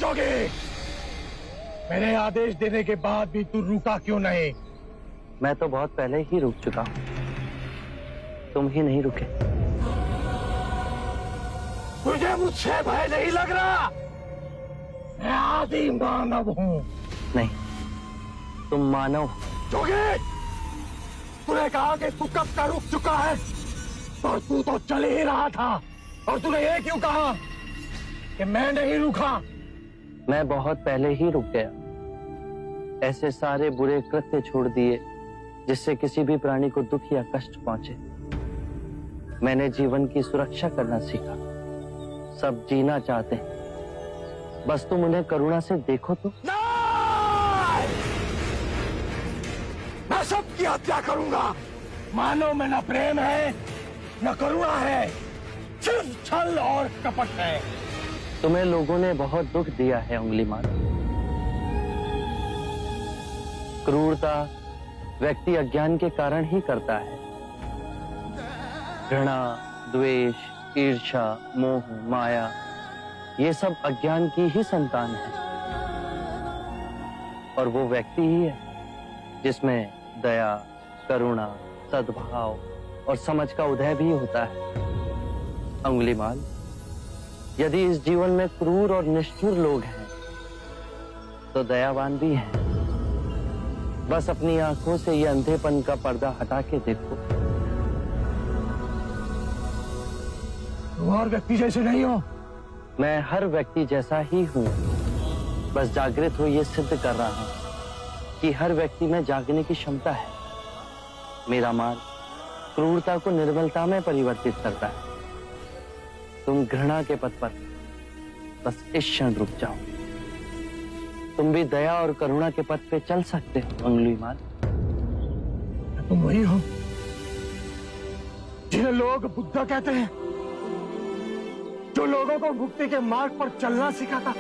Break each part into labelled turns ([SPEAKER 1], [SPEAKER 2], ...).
[SPEAKER 1] जोगी, मेरे आदेश देने के बाद भी तू रुका क्यों नहीं?
[SPEAKER 2] मैं तो बहुत पहले ही रुक चुका हूं, तुम ही नहीं रुके।
[SPEAKER 1] तुझे मुझसे भय नहीं लग रहा? मैं आदि मानव हूं।
[SPEAKER 2] नहीं, तुम मानव हो।
[SPEAKER 1] जोगी, तूने कहा कि तू कब का रुक चुका है, और तू तो चल ही रहा था, और तूने ये क्यों कहा कि मैं नहीं रुका?
[SPEAKER 2] मैं बहुत पहले ही रुक गया। ऐसे सारे बुरे कृत्य छोड़ दिए जिससे किसी भी प्राणी को दुख या कष्ट पहुंचे। मैंने जीवन की सुरक्षा करना सीखा। सब जीना चाहते हैं, बस तुम उन्हें करुणा से देखो तो।
[SPEAKER 1] नहीं! मैं सबकी हत्या करूंगा। मानव में न प्रेम है न करुणा है, सिर्फ छल और कपट है।
[SPEAKER 2] तुम्हें लोगों ने बहुत दुख दिया है अंगुलीमाल। क्रूरता व्यक्ति अज्ञान के कारण ही करता है। घृणा, द्वेष, ईर्ष्या, मोह, माया, ये सब अज्ञान की ही संतान है। और वो व्यक्ति ही है जिसमें दया, करुणा, सद्भाव और समझ का उदय भी होता है। अंगुलीमाल, यदि इस जीवन में क्रूर और निष्ठुर लोग हैं तो दयावान भी हैं। बस अपनी आंखों से ये अंधेपन का पर्दा हटा के देखो।
[SPEAKER 1] तुम और व्यक्ति जैसे नहीं हो।
[SPEAKER 2] मैं हर व्यक्ति जैसा ही हूं, बस जागृत हो ये सिद्ध कर रहा हूं कि हर व्यक्ति में जागने की क्षमता है। मेरा मार्ग क्रूरता को निर्मलता में परिवर्तित करता है। तुम घृणा के पथ पर बस इस क्षण रुक जाओ। तुम भी दया और करुणा के पथ पे चल सकते हो अंगुलीमाल।
[SPEAKER 1] तुम वही हो जिन्हें लोग बुद्धा कहते हैं, जो लोगों को मुक्ति के मार्ग पर चलना सिखाता।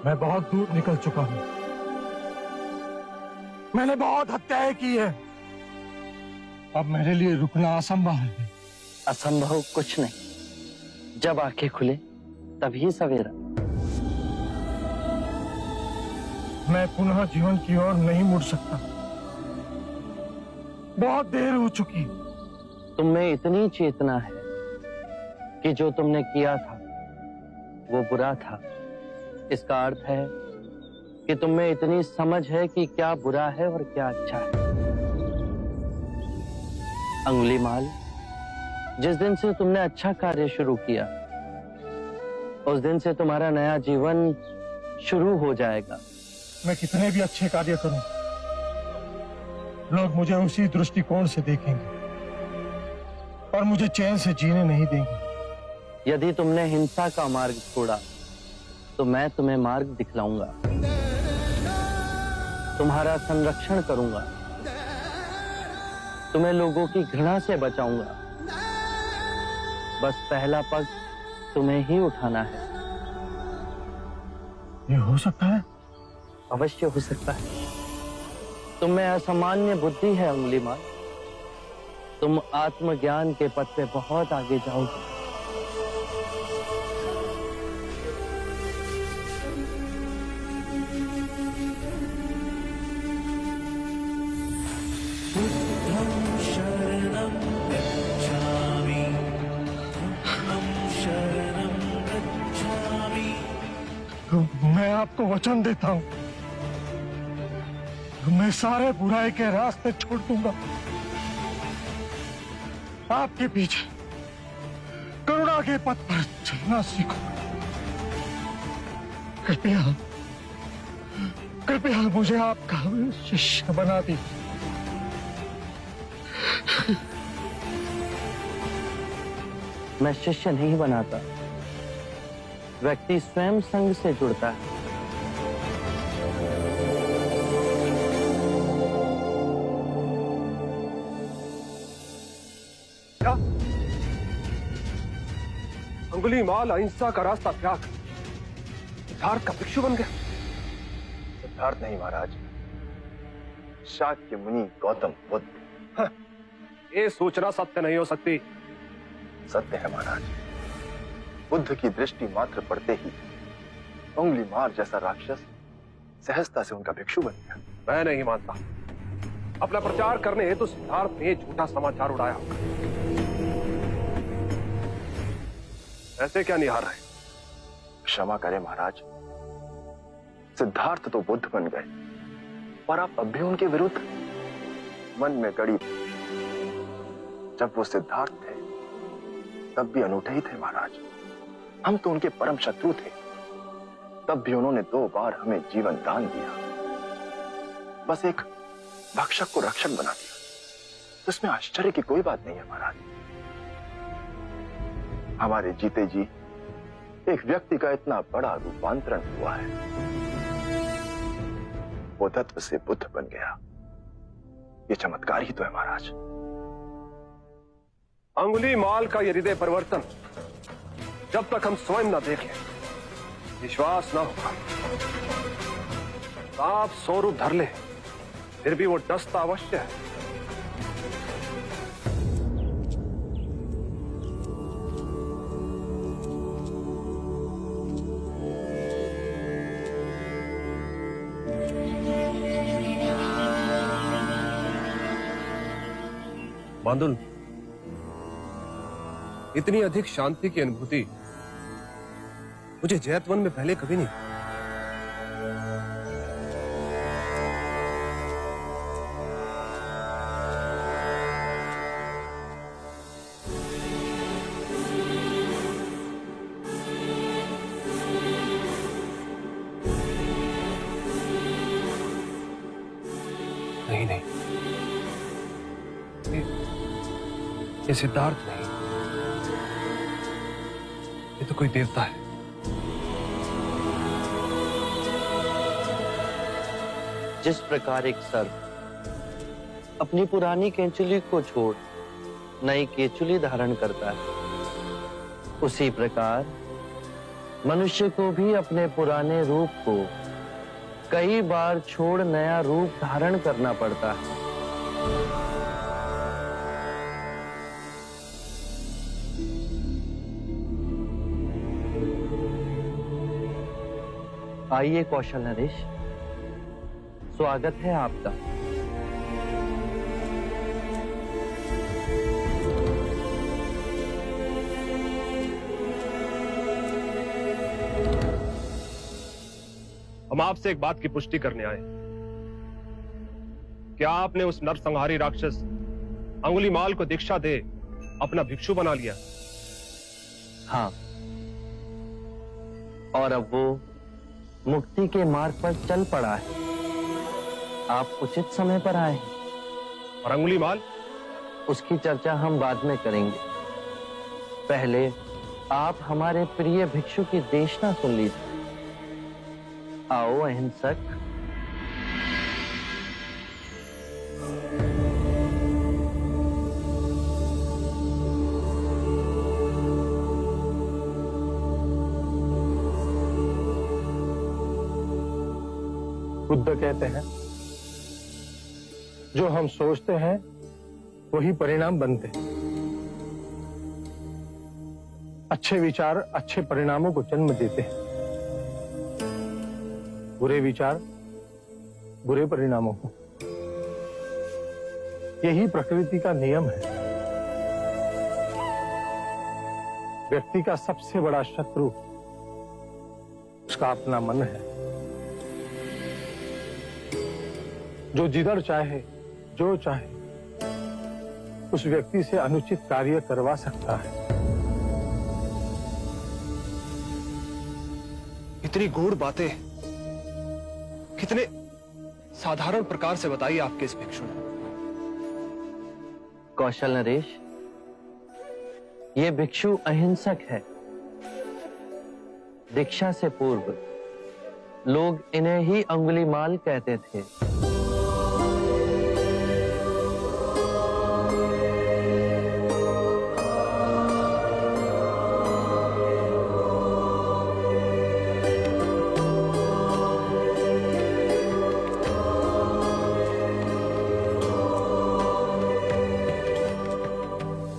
[SPEAKER 1] मैं बहुत दूर निकल चुका हूं। मैंने बहुत हत्याएं की है। अब मेरे लिए रुकना असंभव है।
[SPEAKER 2] असंभव कुछ नहीं। जब आंखें खुले तभी सवेरा।
[SPEAKER 1] मैं पुनः जीवन की ओर नहीं मुड़ सकता। बहुत देर हो चुकी।
[SPEAKER 2] तुम में इतनी चेतना है कि जो तुमने किया था वो बुरा था। इसका अर्थ है कि तुम में इतनी समझ है कि क्या बुरा है और क्या अच्छा है। अंगुलीमाल, जिस दिन से तुमने अच्छा कार्य शुरू किया उस दिन से तुम्हारा नया जीवन शुरू हो जाएगा।
[SPEAKER 1] मैं कितने भी अच्छे कार्य करूं, लोग मुझे उसी दृष्टिकोण से देखेंगे और मुझे चैन से जीने नहीं देंगे।
[SPEAKER 2] यदि तुमने हिंसा का मार्ग छोड़ा तो मैं तुम्हें मार्ग दिखलाऊंगा। तुम्हारा संरक्षण करूंगा। तुम्हें लोगों की घृणा से बचाऊंगा। बस पहला पग तुम्हें ही उठाना है।
[SPEAKER 1] ये हो सकता है?
[SPEAKER 2] अवश्य हो सकता है। तुम में असामान्य बुद्धि है अंगुलीमाल। तुम आत्मज्ञान के पथ पे बहुत आगे जाओगे।
[SPEAKER 1] मैं आपको वचन देता हूं, मैं सारे बुराई के रास्ते छोड़ दूंगा। आपके पीछे करुणा के पथ पर चलना सीखो। कृपया कृपया मुझे आपका शिष्य बना दीजिए।
[SPEAKER 2] मैं शिष्य नहीं बनाता, व्यक्ति स्वयं संग से जुड़ता है।
[SPEAKER 3] क्या अंगुलीमाल अहिंसा का रास्ता त्याग सिद्धार्थ का भिक्षु बन गया?
[SPEAKER 4] सिद्धार्थ नहीं महाराज, शाक्य मुनि गौतम बुद्ध।
[SPEAKER 3] ये सूचना सत्य नहीं हो सकती।
[SPEAKER 4] सत्य है महाराज। बुद्ध की दृष्टि मात्र पड़ते ही उंगली मार जैसा राक्षस सहजता से उनका भिक्षु बन गया।
[SPEAKER 3] मैं नहीं मानता। अपना प्रचार करने हेतु सिद्धार्थ ने झूठा समाचार उड़ाया। ऐसे क्या निहार है?
[SPEAKER 4] क्षमा करें महाराज, सिद्धार्थ तो बुद्ध बन गए और आप अब भी उनके विरुद्ध। मन में गड़ी। जब वो सिद्धार्थ थे तब भी अनूठे ही थे महाराज। हम तो उनके परम शत्रु थे, तब भी उन्होंने 2 बार हमें जीवन दान दिया। बस एक भक्षक को रक्षक बना दिया, तो इसमें आश्चर्य की कोई बात नहीं है महाराज। हमारे जीते जी एक व्यक्ति का इतना बड़ा रूपांतरण हुआ है। वो तत्व से बुद्ध बन गया। ये चमत्कार ही तो है महाराज।
[SPEAKER 3] अंगुलीमाल का ये हृदय परिवर्तन जब तक हम स्वयं न देखें विश्वास न होगा। सांप 100 रूप धर ले फिर भी वो डसता अवश्य है। बांदुल, इतनी अधिक शांति की अनुभूति मुझे जैतवन में पहले कभी नहीं। नहीं नहीं, ये सिद्धार्थ नहीं, ये तो कोई देवता है।
[SPEAKER 2] जिस प्रकार एक सर्प अपनी पुरानी केंचुली को छोड़ नई केंचुली धारण करता है, उसी प्रकार मनुष्य को भी अपने पुराने रूप को कई बार छोड़ नया रूप धारण करना पड़ता है। आइए कौशल नरेश, स्वागत है आपका।
[SPEAKER 3] हम आपसे एक बात की पुष्टि करने आए। क्या आपने उस नरसंहारी राक्षस अंगुलीमाल को दीक्षा दे अपना भिक्षु बना लिया?
[SPEAKER 2] हाँ, और अब वो मुक्ति के मार्ग पर चल पड़ा है। आप उचित समय पर आए हैं।
[SPEAKER 3] और अंगुलीमाल?
[SPEAKER 2] उसकी चर्चा हम बाद में करेंगे। पहले आप हमारे प्रिय भिक्षु की देशना सुन लीजिए। आओ अहिंसक।
[SPEAKER 1] बुद्ध कहते हैं, जो हम सोचते हैं वही परिणाम बनते हैं। अच्छे विचार अच्छे परिणामों को जन्म देते हैं, बुरे विचार बुरे परिणामों को। यही प्रकृति का नियम है। व्यक्ति का सबसे बड़ा शत्रु उसका अपना मन है, जो जिधर चाहे जो चाहे उस व्यक्ति से अनुचित कार्य करवा सकता है।
[SPEAKER 3] इतनी गूढ़ बातें कितने साधारण प्रकार से बताई आपके इस भिक्षु ने।
[SPEAKER 2] कौशल नरेश, ये भिक्षु अहिंसक है। दीक्षा से पूर्व लोग इन्हें ही अंगुलीमाल कहते थे।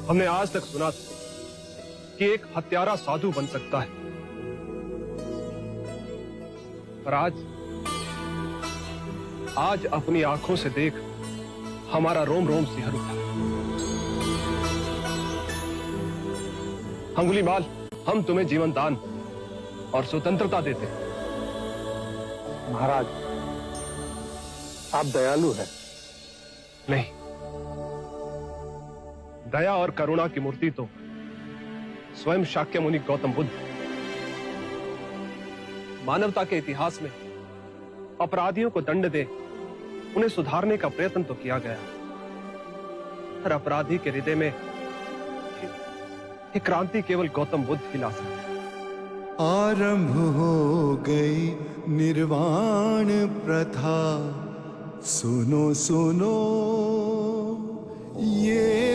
[SPEAKER 3] हमने आज तक सुना था कि एक हत्यारा साधु बन सकता है, पर आज अपनी आंखों से देख हमारा रोम रोम सिहर उठा। अंगुलीमाल, हम तुम्हें जीवन दान और स्वतंत्रता देते हैं।
[SPEAKER 1] महाराज, आप दयालु हैं।
[SPEAKER 3] नहीं, दया और करुणा की मूर्ति तो स्वयं शाक्य मुनि गौतम बुद्ध। मानवता के इतिहास में अपराधियों को दंड दे उन्हें सुधारने का प्रयत्न तो किया गया, पर अपराधी के हृदय में ये क्रांति केवल गौतम बुद्ध ही ला सकते हैं।
[SPEAKER 5] आरंभ हो गई निर्वाण प्रथा, सुनो सुनो ये